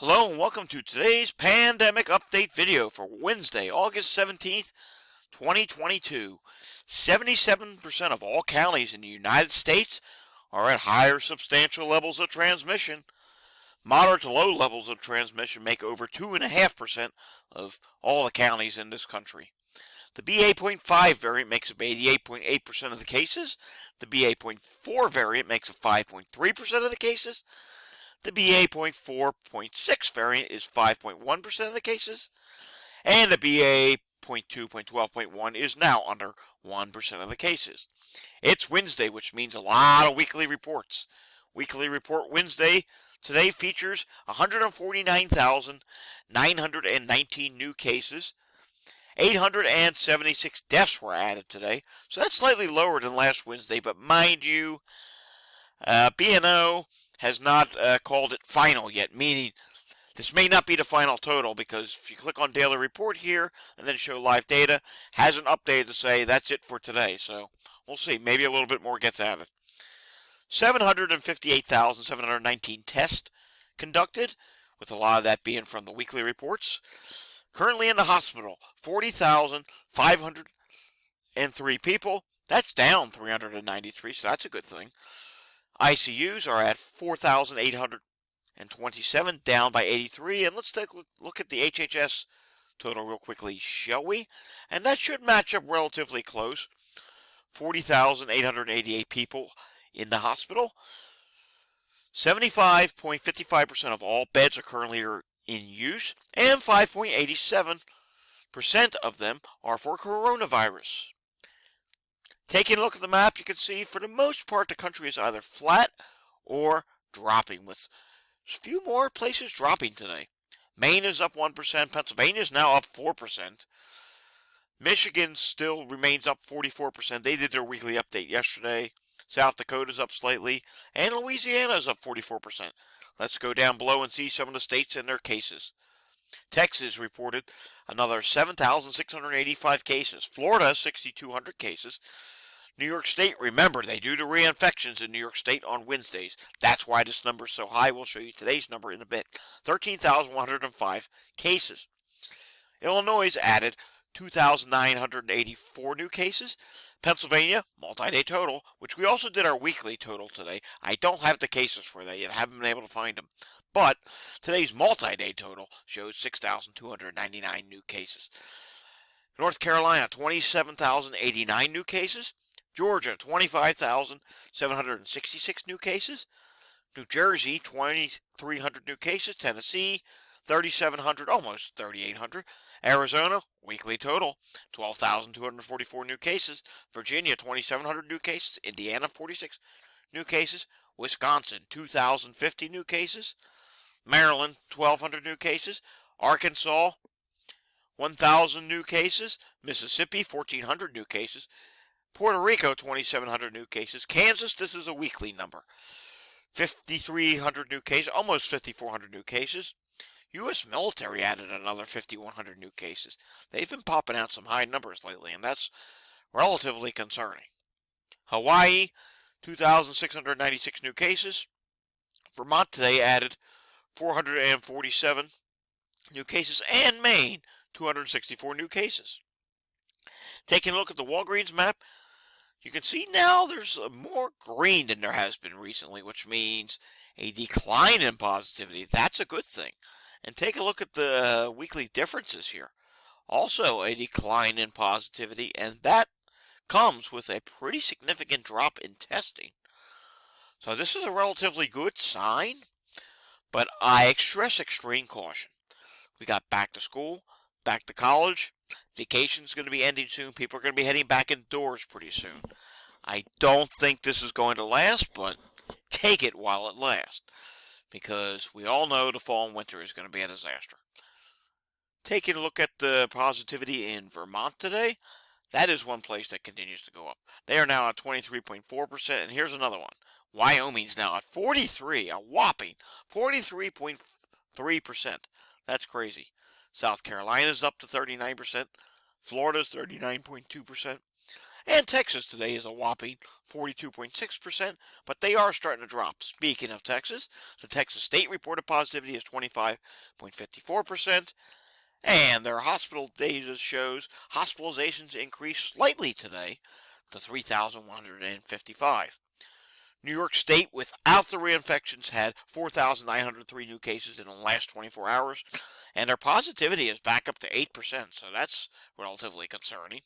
Hello and welcome to today's pandemic update video for Wednesday, August 17th, 2022. 77% of all counties in the United States are at higher substantial levels of transmission. Moderate to low levels of transmission make over 2.5% of all the counties in this country. The BA.5 variant makes up 88.8% of the cases. The BA.4 variant makes up 5.3% of the cases. The BA.4.6 variant is 5.1% of the cases, and the BA.2.12.1 is now under 1% of the cases. It's Wednesday, which means a lot of weekly reports. Weekly Report Wednesday today features 149,919 new cases. 876 deaths were added today, so that's slightly lower than last Wednesday, but mind you, B&O has not called it final yet, meaning this may not be the final total, because if you click on daily report here and then show live data, hasn't updated to say that's it for today. So we'll see. Maybe a little bit more gets added. 758,719 tests conducted, with a lot of that being from the weekly reports. Currently in the hospital, 40,503 people. That's down 393, so that's a good thing. ICUs are at 4,827, down by 83. And let's take a look at the HHS total real quickly, shall we? And that should match up relatively close. 40,888 people in the hospital. 75.55% of all beds are currently in use, and 5.87% of them are for coronavirus. Taking a look at the map, you can see for the most part the country is either flat or dropping, with a few more places dropping today. Maine is up 1%, Pennsylvania is now up 4%. Michigan still remains up 44%. They did their weekly update yesterday. South Dakota is up slightly, and Louisiana is up 44%. Let's go down below and see some of the states and their cases. Texas reported another 7,685 cases. Florida, 6,200 cases. New York State, remember, they do the reinfections in New York State on Wednesdays. That's why this number is so high. We'll show you today's number in a bit. 13,105 cases. Illinois added 2,984 new cases. Pennsylvania, multi-day total, which we also did our weekly total today. I don't have the cases for that yet. I haven't been able to find them. But today's multi-day total shows 6,299 new cases. North Carolina, 27,089 new cases. Georgia, 25,766 new cases. New Jersey, 2,300 new cases. Tennessee, 3,700, almost 3,800. Arizona, weekly total, 12,244 new cases. Virginia, 2,700 new cases. Indiana, 46 new cases. Wisconsin, 2,050 new cases. Maryland, 1,200 new cases. Arkansas, 1,000 new cases. Mississippi, 1,400 new cases. Puerto Rico, 2,700 new cases. Kansas, this is a weekly number, 5,300 new cases, almost 5,400 new cases. U.S. military added another 5,100 new cases. They've been popping out some high numbers lately, and that's relatively concerning. Hawaii, 2,696 new cases. Vermont today added 447 new cases, and Maine, 264 new cases. Taking a look at the Walgreens map, you can see now there's more green than there has been recently, which means a decline in positivity. That's a good thing. And take a look at the weekly differences here. Also a decline in positivity, and that comes with a pretty significant drop in testing. So this is a relatively good sign, but I express extreme caution. We got back to school, back to college. Vacation's going to be ending soon. People are going to be heading back indoors pretty soon. I don't think this is going to last, but take it while it lasts, because we all know the fall and winter is going to be a disaster. Taking a look at the positivity in Vermont today, that is one place that continues to go up. They are now at 23.4%, and here's another one. Wyoming's now at 43, a whopping 43.3%. That's crazy. South Carolina's up to 39%. Florida's 39.2%. And Texas today is a whopping 42.6%, but they are starting to drop. Speaking of Texas, the Texas state reported positivity is 25.54%, and their hospital data shows hospitalizations increased slightly today to 3,155. New York State, without the reinfections, had 4,903 new cases in the last 24 hours, and their positivity is back up to 8%, so that's relatively concerning.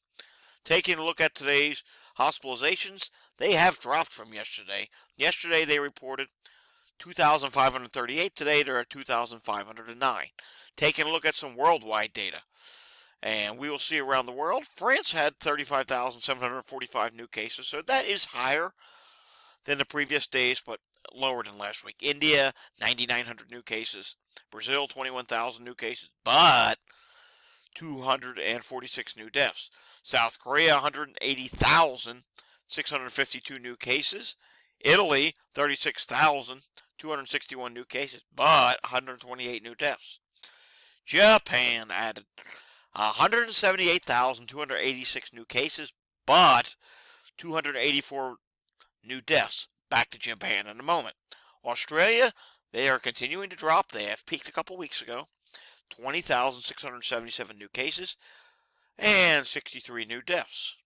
Taking a look at today's hospitalizations, they have dropped from yesterday. Yesterday they reported 2,538. Today they're at 2,509. Taking a look at some worldwide data, and we will see around the world, France had 35,745 new cases, so that is higher than the previous days, but lower than last week. India, 9,900 new cases. Brazil, 21,000 new cases, but 246 new deaths. South Korea, 180,652 new cases. Italy, 36,261 new cases, but 128 new deaths. Japan added 178,286 new cases, but 284 new deaths. Back to Japan in a moment. Australia, they are continuing to drop. They have peaked a couple weeks ago. 20,677 new cases and 63 new deaths.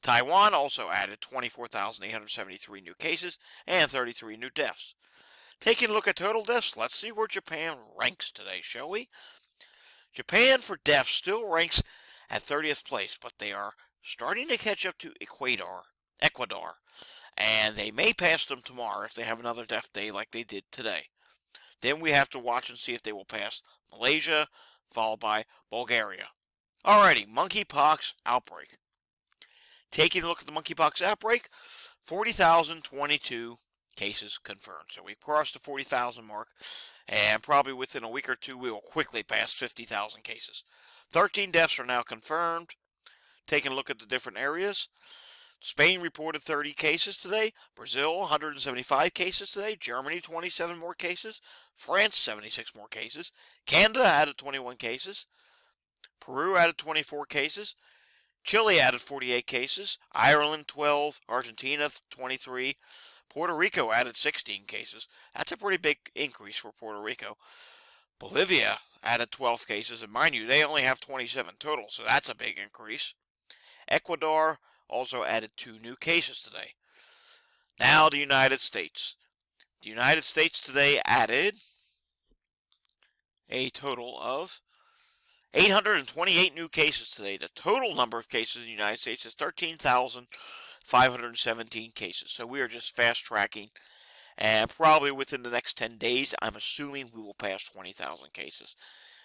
Taiwan also added 24,873 new cases and 33 new deaths. Taking a look at total deaths, let's see where Japan ranks today, shall we? Japan for deaths still ranks at 30th place, but they are starting to catch up to Ecuador, and they may pass them tomorrow if they have another death day like they did today. Then we have to watch and see if they will pass Malaysia, followed by Bulgaria. Alrighty, monkeypox outbreak. Taking a look at the monkeypox outbreak, 40,022 cases confirmed. So we crossed the 40,000 mark, and probably within a week or two we will quickly pass 50,000 cases. 13 deaths are now confirmed. Taking a look at the different areas, Spain reported 30 cases today, Brazil 175 cases today, Germany 27 more cases, France 76 more cases, Canada added 21 cases, Peru added 24 cases, Chile added 48 cases, Ireland 12, Argentina 23, Puerto Rico added 16 cases. That's a pretty big increase for Puerto Rico. Bolivia added 12 cases, and mind you, they only have 27 total, so that's a big increase. Ecuador also added 2 new cases today. Now the United States. The United States today added a total of 828 new cases today. The total number of cases in the United States is 13,517 cases. So we are just fast tracking, and probably within the next 10 days, I'm assuming we will pass 20,000 cases.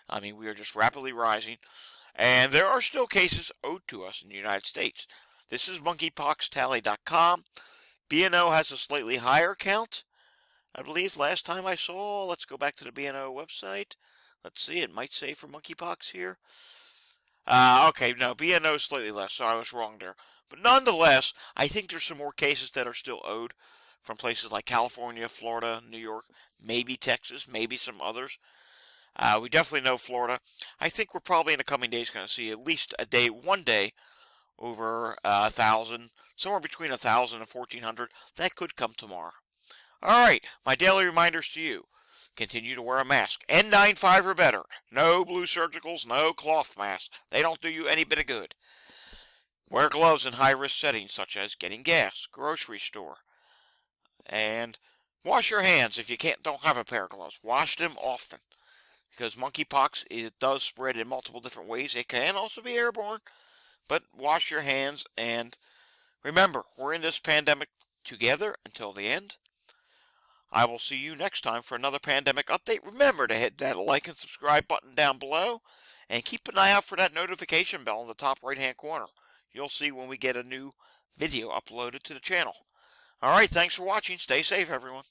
I mean, we are just rapidly rising, and there are still cases owed to us in the United States. This is monkeypoxtally.com. B&O has a slightly higher count. I believe last time I saw, let's go back to the B&O website. Let's see, it might say for monkeypox here. Okay, no, B&O is slightly less, so I was wrong there. But nonetheless, I think there's some more cases that are still owed from places like California, Florida, New York, maybe Texas, maybe some others. We definitely know Florida. I think we're probably in the coming days going to see at least one day, over 1,000, somewhere between 1,000 and 1,400. That could come tomorrow. Alright, my daily reminders to you. Continue to wear a mask. N95 or better. No blue surgicals, no cloth masks. They don't do you any bit of good. Wear gloves in high-risk settings such as getting gas, grocery store. And wash your hands if you don't have a pair of gloves. Wash them often. Because monkeypox, it does spread in multiple different ways. It can also be airborne. But wash your hands, and remember, we're in this pandemic together until the end. I will see you next time for another pandemic update. Remember to hit that like and subscribe button down below, and keep an eye out for that notification bell in the top right-hand corner. You'll see when we get a new video uploaded to the channel. Alright, thanks for watching. Stay safe, everyone.